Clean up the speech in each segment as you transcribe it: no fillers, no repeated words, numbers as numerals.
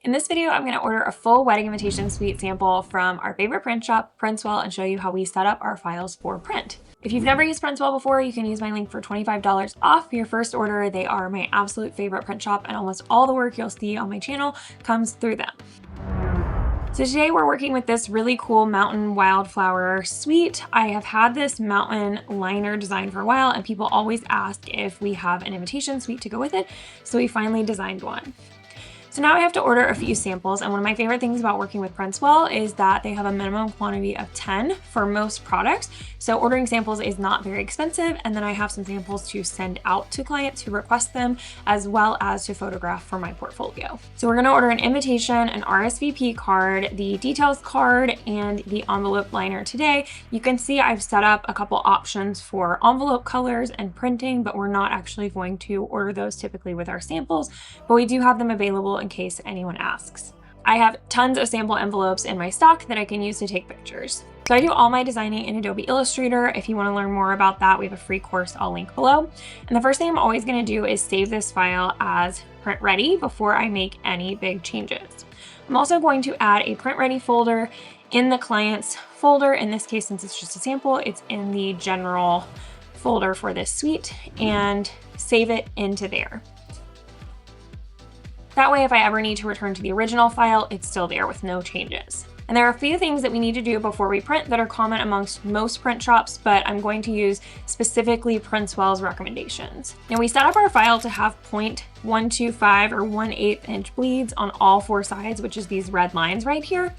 In this video, I'm going to order a full wedding invitation suite sample from our favorite print shop, PrintsWell, and show you how we set up our files for print. If you've never used PrintsWell before, you can use my link for $25 off your first order. They are my absolute favorite print shop, and almost all the work you'll see on my channel comes through them. So today we're working with this really cool mountain wildflower suite. I have had this mountain liner design for a while, and people always ask if we have an invitation suite to go with it, so we finally designed one. So now I have to order a few samples, and one of my favorite things about working with PrintsWell is that they have a minimum quantity of 10 for most products. So ordering samples is not very expensive, and then I have some samples to send out to clients who request them, as well as to photograph for my portfolio. So we're gonna order an invitation, an RSVP card, the details card, and the envelope liner today. You can see I've set up a couple options for envelope colors and printing, but we're not actually going to order those typically with our samples, but we do have them available in case anyone asks. I have tons of sample envelopes in my stock that I can use to take pictures. So I do all my designing in Adobe Illustrator. If you want to learn more about that, we have a free course I'll link below. And the first thing I'm always going to do is save this file as print ready before I make any big changes. I'm also going to add a print ready folder in the client's folder. In this case, since it's just a sample, it's in the general folder for this suite, and save it into there. That way, if I ever need to return to the original file, it's still there with no changes. And there are a few things that we need to do before we print that are common amongst most print shops, but I'm going to use specifically PrintsWell's recommendations. Now, we set up our file to have 0.125 or 1/8 inch bleeds on all four sides, which is these red lines right here.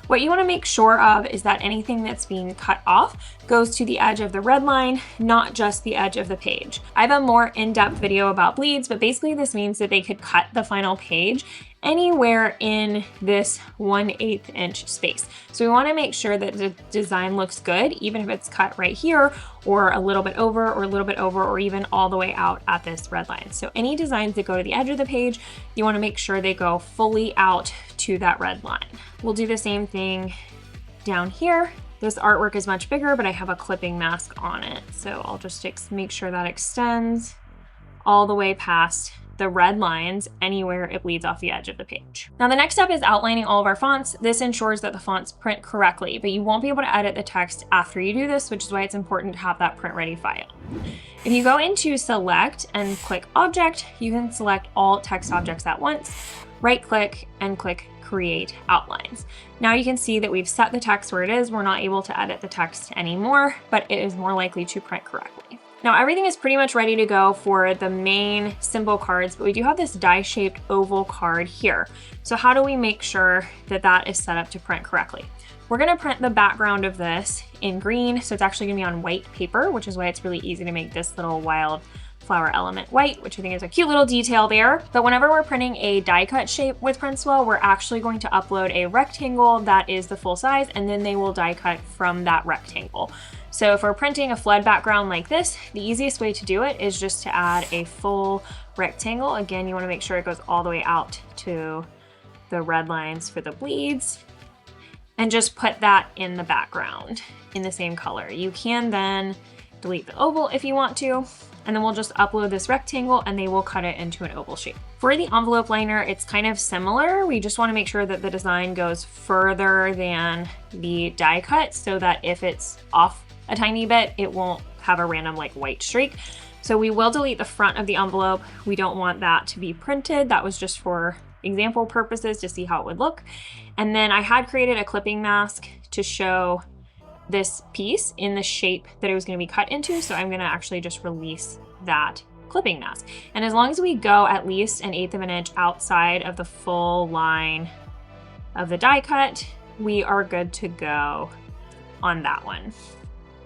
What you want to make sure of is that anything that's being cut off goes to the edge of the red line, not just the edge of the page. I have a more in-depth video about bleeds, but basically this means that they could cut the final page anywhere in this 1/8 inch space. So we want to make sure that the design looks good, even if it's cut right here or a little bit over or a little bit over, or even all the way out at this red line. So any designs that go to the edge of the page, you want to make sure they go fully out to that red line. We'll do the same thing down here. This artwork is much bigger, but I have a clipping mask on it. So I'll just make sure that extends all the way past the red lines anywhere it bleeds off the edge of the page. Now the next step is outlining all of our fonts. This ensures that the fonts print correctly, but you won't be able to edit the text after you do this, which is why it's important to have that print ready file. If you go into select and click object, you can select all text objects at once, right click and click create outlines. Now you can see that we've set the text where it is. We're not able to edit the text anymore, but it is more likely to print correctly. Now everything is pretty much ready to go for the main symbol cards, but we do have this die-shaped oval card here. So how do we make sure that that is set up to print correctly? We're gonna print the background of this in green, so it's actually gonna be on white paper, which is why it's really easy to make this little wildflower element white, which I think is a cute little detail there. But whenever we're printing a die cut shape with PrintsWell, we're actually going to upload a rectangle that is the full size, and then they will die cut from that rectangle. So if we're printing a flood background like this, the easiest way to do it is just to add a full rectangle. Again, you want to make sure it goes all the way out to the red lines for the bleeds, and just put that in the background in the same color. You can then delete the oval if you want to, and then we'll just upload this rectangle and they will cut it into an oval shape. For the envelope liner, it's kind of similar. We just want to make sure that the design goes further than the die cut so that if it's off a tiny bit, it won't have a random like white streak. So we will delete the front of the envelope. We don't want that to be printed. That was just for example purposes to see how it would look. And then I had created a clipping mask to show this piece in the shape that it was going to be cut into. So I'm going to actually just release that clipping mask. And as long as we go at least 1/8 of an inch outside of the full line of the die cut, we are good to go on that one.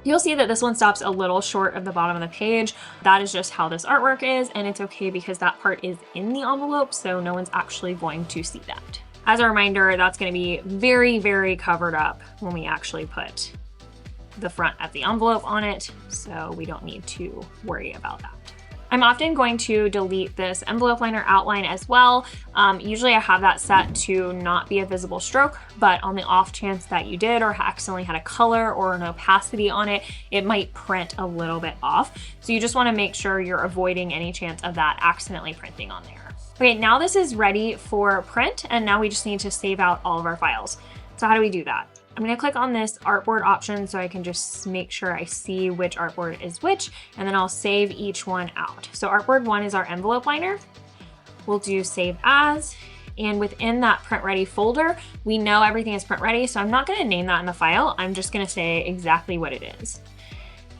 You'll see that this one stops a little short of the bottom of the page. That is just how this artwork is, and it's okay because that part is in the envelope, so no one's actually going to see that. As a reminder, that's going to be very, very covered up when we actually put the front of the envelope on it, so we don't need to worry about that. I'm often going to delete this envelope liner outline as well. Usually I have that set to not be a visible stroke, but on the off chance that you did or accidentally had a color or an opacity on it, it might print a little bit off. So you just want to make sure you're avoiding any chance of that accidentally printing on there. Okay, now this is ready for print, and now we just need to save out all of our files. So how do we do that? I'm gonna click on this artboard option so I can just make sure I see which artboard is which, and then I'll save each one out. So artboard 1 is our envelope liner. We'll do save as, and within that print ready folder, we know everything is print ready, so I'm not gonna name that in the file. I'm just gonna say exactly what it is.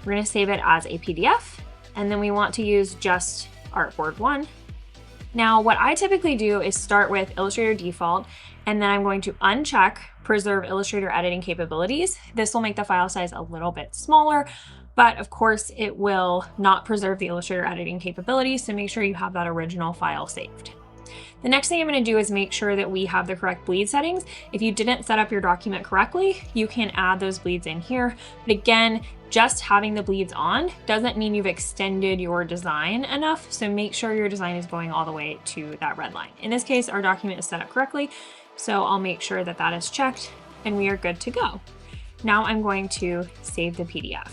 We're gonna save it as a PDF, and then we want to use just artboard 1. Now, what I typically do is start with Illustrator default, and then I'm going to uncheck preserve Illustrator editing capabilities. This will make the file size a little bit smaller, but of course it will not preserve the Illustrator editing capabilities, so make sure you have that original file saved. The next thing I'm going to do is make sure that we have the correct bleed settings. If you didn't set up your document correctly, you can add those bleeds in here. But again, just having the bleeds on doesn't mean you've extended your design enough, so make sure your design is going all the way to that red line. In this case, our document is set up correctly, so I'll make sure that that is checked and we are good to go. Now I'm going to save the PDF.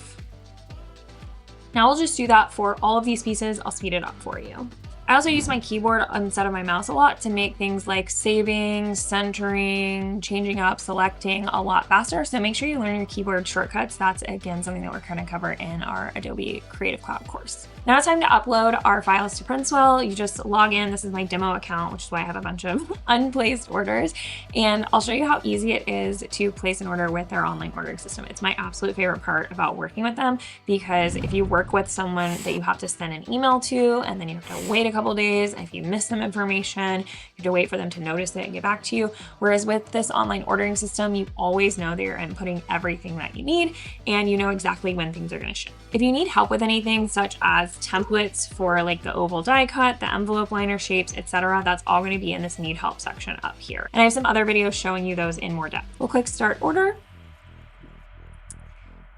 Now I'll just do that for all of these pieces. I'll speed it up for you. I also use my keyboard instead of my mouse a lot to make things like saving, centering, changing up, selecting a lot faster. So make sure you learn your keyboard shortcuts. That's again something that we're going to cover in our Adobe Creative Cloud course. Now it's time to upload our files to PrintsWell. You just log in. This is my demo account, which is why I have a bunch of unplaced orders. And I'll show you how easy it is to place an order with their online ordering system. It's my absolute favorite part about working with them, because if you work with someone that you have to send an email to, and then you have to wait a couple days, and if you miss some information, you have to wait for them to notice it and get back to you. Whereas with this online ordering system, you always know that you're inputting everything that you need, and you know exactly when things are going to ship. If you need help with anything such as templates for like the oval die cut, the envelope liner shapes, etc., that's all going to be in this need help section up here. And I have some other videos showing you those in more depth. We'll click start order.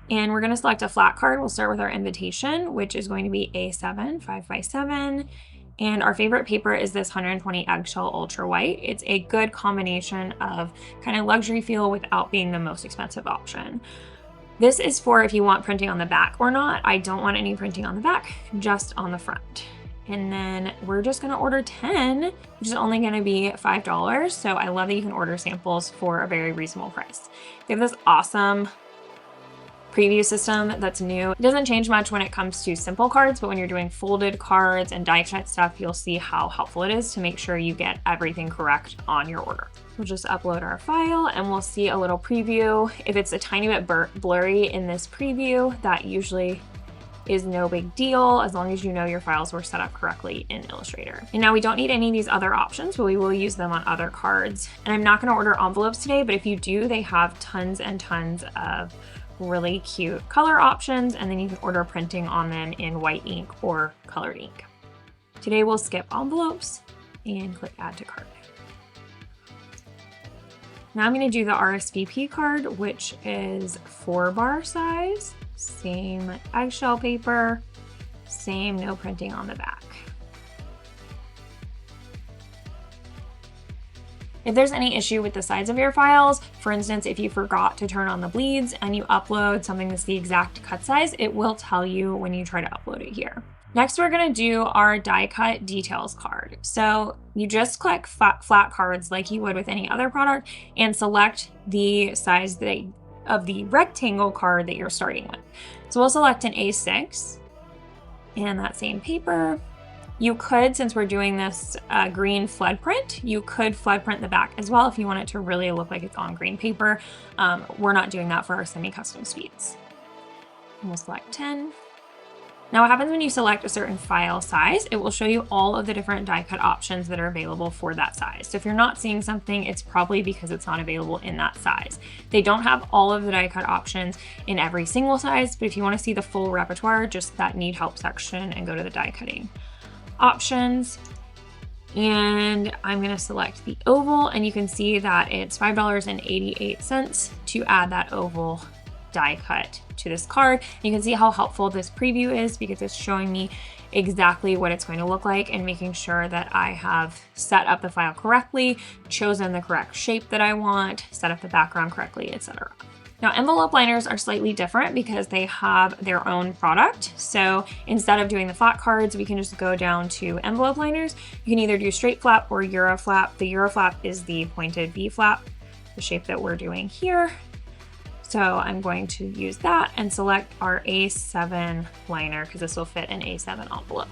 And we're going to select a flat card. We'll start with our invitation, which is going to be A7 5x7. And our favorite paper is this 120 eggshell ultra white. It's a good combination of kind of luxury feel without being the most expensive option. This is for if you want printing on the back or not. I don't want any printing on the back, just on the front. And then we're just gonna order 10, which is only gonna be $5. So I love that you can order samples for a very reasonable price. They have this awesome preview system that's new. It doesn't change much when it comes to simple cards, but when you're doing folded cards and die cut stuff, you'll see how helpful it is to make sure you get everything correct on your order. We'll just upload our file and we'll see a little preview. If it's a tiny bit blurry in this preview, that usually is no big deal as long as you know your files were set up correctly in Illustrator. And now we don't need any of these other options, but we will use them on other cards. And I'm not gonna order envelopes today, but if you do, they have tons and tons of really cute color options, and then you can order printing on them in white ink or colored ink. Today we'll skip envelopes and click add to cart. Now I'm going to do the RSVP card, which is 4-bar size, same eggshell paper, same no printing on the back. If there's any issue with the size of your files, for instance, if you forgot to turn on the bleeds and you upload something that's the exact cut size, it will tell you when you try to upload it here. Next, we're gonna do our die cut details card. So you just click flat cards like you would with any other product and select the size of the rectangle card that you're starting with. So we'll select an A6 and that same paper. You could, since we're doing this green flood print, you could flood print the back as well if you want it to really look like it's on green paper. We're not doing that for our semi-custom speeds. And we'll select 10. Now what happens when you select a certain file size, it will show you all of the different die cut options that are available for that size. So if you're not seeing something, it's probably because it's not available in that size. They don't have all of the die cut options in every single size, but if you want to see the full repertoire, just that need help section and go to the die cutting options. And I'm going to select the oval, and you can see that it's $5.88 to add that oval die cut to this card. You can see how helpful this preview is because it's showing me exactly what it's going to look like and making sure that I have set up the file correctly, chosen the correct shape that I want, set up the background correctly, etc. Now, envelope liners are slightly different because they have their own product. So instead of doing the flat cards, we can just go down to envelope liners. You can either do straight flap or Euro flap. The Euro flap is the pointed V flap, the shape that we're doing here. So I'm going to use that and select our A7 liner because this will fit an A7 envelope.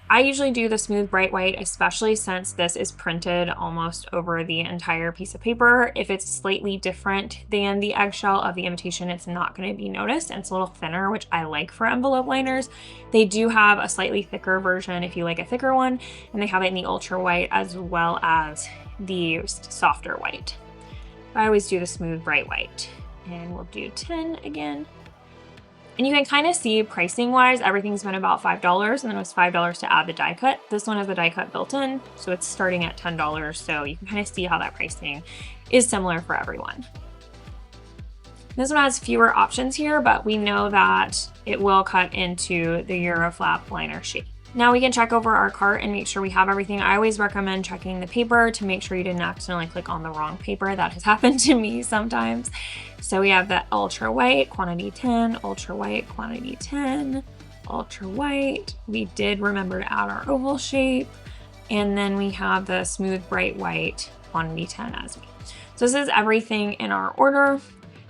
I usually do the smooth bright white, especially since this is printed almost over the entire piece of paper. If it's slightly different than the eggshell of the imitation, it's not going to be noticed, and it's a little thinner, which I like for envelope liners. They do have a slightly thicker version if you like a thicker one, and they have it in the ultra white as well as the softer white. I always do the smooth bright white, and we'll do 10 again. And you can kind of see pricing wise, everything's been about $5, and then it was $5 to add the die cut. This one has the die cut built in, so it's starting at $10. So you can kind of see how that pricing is similar for everyone. This one has fewer options here, but we know that it will cut into the Euro flap liner shape. Now we can check over our cart and make sure we have everything. I always recommend checking the paper to make sure you didn't accidentally click on the wrong paper. That has happened to me sometimes. So we have the ultra white, quantity 10, ultra white, quantity 10, ultra white. We did remember to add our oval shape. And then we have the smooth bright white, quantity 10 as well. So this is everything in our order.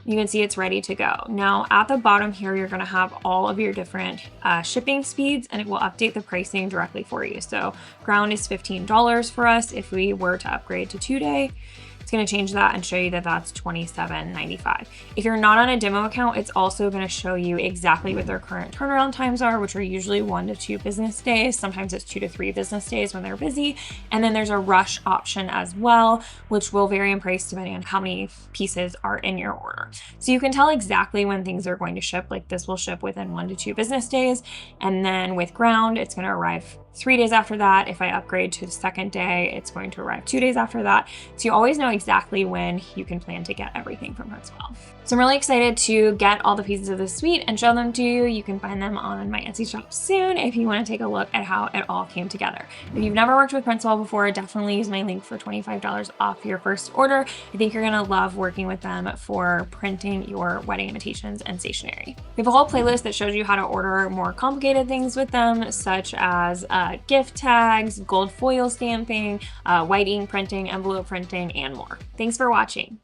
You can see it's ready to go. Now at the bottom here, you're gonna have all of your different shipping speeds, and it will update the pricing directly for you. So ground is $15 for us. If we were to upgrade to 2-day, it's gonna change that and show you that that's $27.95. If you're not on a demo account, it's also gonna show you exactly what their current turnaround times are, which are usually 1 to 2 business days. Sometimes it's 2 to 3 business days when they're busy. And then there's a rush option as well, which will vary in price depending on how many pieces are in your order. So you can tell exactly when things are going to ship. Like this will ship within 1 to 2 business days. And then with ground, it's gonna arrive 3 days after that. If I upgrade to the 2nd day, it's going to arrive 2 days after that. So you always know exactly when you can plan to get everything from PrintsWell. So I'm really excited to get all the pieces of this suite and show them to you. You can find them on my Etsy shop soon if you want to take a look at how it all came together. If you've never worked with PrintsWell before, definitely use my link for $25 off your first order. I think you're gonna love working with them for printing your wedding invitations and stationery. We have a whole playlist that shows you how to order more complicated things with them, such as gift tags, gold foil stamping, white ink printing, envelope printing, and more. Thanks for watching.